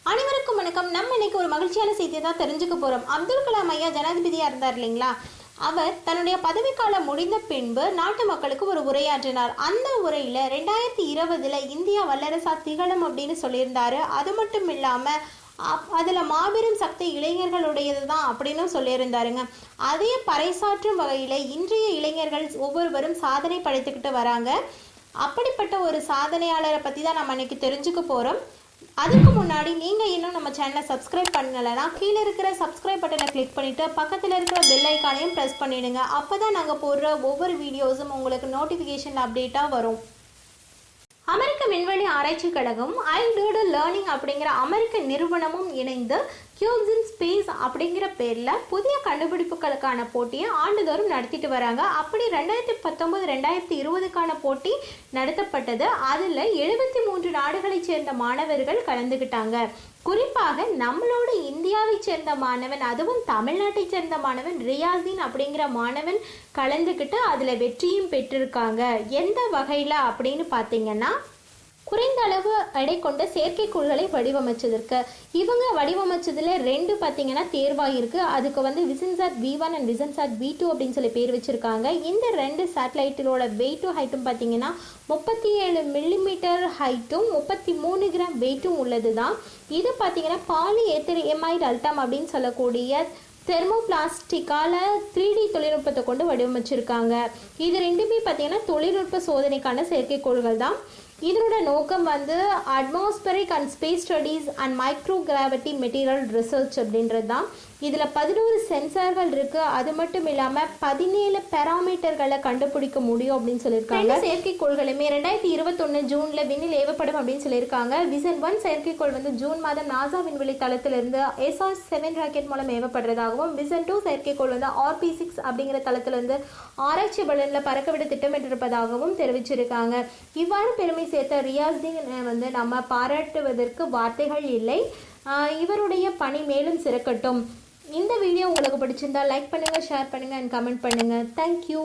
அனைவருக்கும் வணக்கம். நம்ம இன்னைக்கு ஒரு மகிழ்ச்சியான செய்தியை தான் தெரிஞ்சுக்க போறோம். அப்துல் கலாம் ஐயா ஜனாதிபதியா இருந்தார் இல்லைங்களா? அவர் தன்னுடைய பதவிக்காலம் முடிந்த பின்பு நாட்டு மக்களுக்கு ஒரு உரையாற்றினார். அந்த உரையில 2020 இந்தியா வல்லரசா திகழும் அப்படின்னு சொல்லியிருந்தாரு. அது மட்டும் இல்லாம அதுல மாபெரும் சக்தி இளைஞர்களுடையது தான் அப்படின்னு சொல்லியிருந்தாருங்க. அதே பறைசாற்றும் வகையில இன்றைய இளைஞர்கள் ஒவ்வொருவரும் சாதனை படைத்துக்கிட்டு வராங்க. அப்படிப்பட்ட ஒரு சாதனையாளரை பத்தி தான் நம்ம இன்னைக்கு தெரிஞ்சுக்க போறோம். அதுக்கு முன்னாடி நீங்கள் இன்னும் நம்ம சேனலை சப்ஸ்கிரைப் பண்ணலைன்னா கீழே இருக்கிற சப்ஸ்கிரைப் பட்டனை கிளிக் பண்ணிவிட்டு பக்கத்தில் இருக்கிற பெல் ஐக்கானையும் ப்ரெஸ் பண்ணிவிடுங்க. அப்போ தான் நாங்கள் போடுற ஒவ்வொரு வீடியோஸும் உங்களுக்கு நோட்டிஃபிகேஷன் அப்டேட்டாக வரும். அமெரிக்க விண்வெளி ஆராய்ச்சி கழகம் ஐடூடல் லேர்னிங் அப்படிங்கிற அமெரிக்க நிறுவனமும் இணைந்து கியூப்ஸ் இன் ஸ்பேஸ் அப்படிங்கிற பேரில் புதிய கண்டுபிடிப்புகளுக்கான போட்டியை ஆண்டுதோறும் நடத்திட்டு வராங்க. அப்படி 2019-2020க்கான போட்டி நடத்தப்பட்டது. அதில் 73 நாடுகளைச் சேர்ந்த மாணவர்கள் கலந்துக்கிட்டாங்க. குறிப்பாக நம்மளோட இந்தியாவை சேர்ந்த மாணவன், அதுவும் தமிழ்நாட்டை சேர்ந்த மாணவன் ரியாசின் அப்படிங்கிற மாணவன் கலந்துக்கிட்டு அதில் வெற்றியும் பெற்றிருக்காங்க. எந்த வகையில் அப்படின்னு பார்த்தீங்கன்னா, குறைந்த அளவு எடை கொண்ட செயற்கைக்கோள்களை வடிவமைச்சதற்கு இவங்க வடிவமைச்சதுல 2 பார்த்தீங்கன்னா தேர்வாயிருக்கு. அதுக்கு விசன்சாட் V1 அண்ட் விசன்சாட் V2 அப்படின்னு சொல்லி பேர் வச்சிருக்காங்க. இந்த 2 சேட்டலைட்டோட வெயிட்டும் ஹைட்டும் பார்த்தீங்கன்னா 37 மில்லிமீட்டர் ஹைட்டும் 33 கிராம் வெயிட்டும் உள்ளது தான். இது பார்த்தீங்கன்னா பாலி எத்திரைமைடு அல்டம் அப்படின்னு சொல்லக்கூடிய தெர்மோபிளாஸ்டிக்கால 3D தொழில்நுட்பத்தை கொண்டு வடிவமைச்சிருக்காங்க. இது 2மே பார்த்தீங்கன்னா தொழில்நுட்ப சோதனைக்கான செயற்கைக்கோள்கள் தான். இதனோட நோக்கம் atmospheric and space studies and micro gravity material research அப்படின்றது தான். இதில் 11 சென்சார்கள் இருக்குது. அது மட்டும் இல்லாமல் 17 பேராமீட்டர்களை கண்டுபிடிக்க முடியும் அப்படின்னு சொல்லியிருக்காங்க. செயற்கைக்கோள்களுமே 2021 ஜூனில் விண்ணில் ஏவப்படும் அப்படின்னு சொல்லியிருக்காங்க. விசன் 1 செயற்கைக்கோள் ஜூன் மாதம் நாசா விண்வெளி தளத்திலிருந்து SR-7 ராக்கெட் மூலம் ஏவப்படுறதாகவும், விசன் 2 செயற்கைக்கோள் RP-6 அப்படிங்கிற தளத்திலிருந்து ஆராய்ச்சி பலனில் பறக்கவிட திட்டமிட்டிருப்பதாகவும் தெரிவிச்சிருக்காங்க. இவ்வாறு பெருமை சேர்த்த ரியாஸ்தீன் நம்ம பாராட்டுவதற்கு வார்த்தைகள் இல்லை. இவருடைய பணி மேலும் சிறக்கட்டும். இந்த வீடியோ உங்களுக்கு பிடிச்சிருந்தா லைக் பண்ணுங்க, ஷேர் பண்ணுங்க அண்ட் கமெண்ட் பண்ணுங்க. தேங்க்யூ.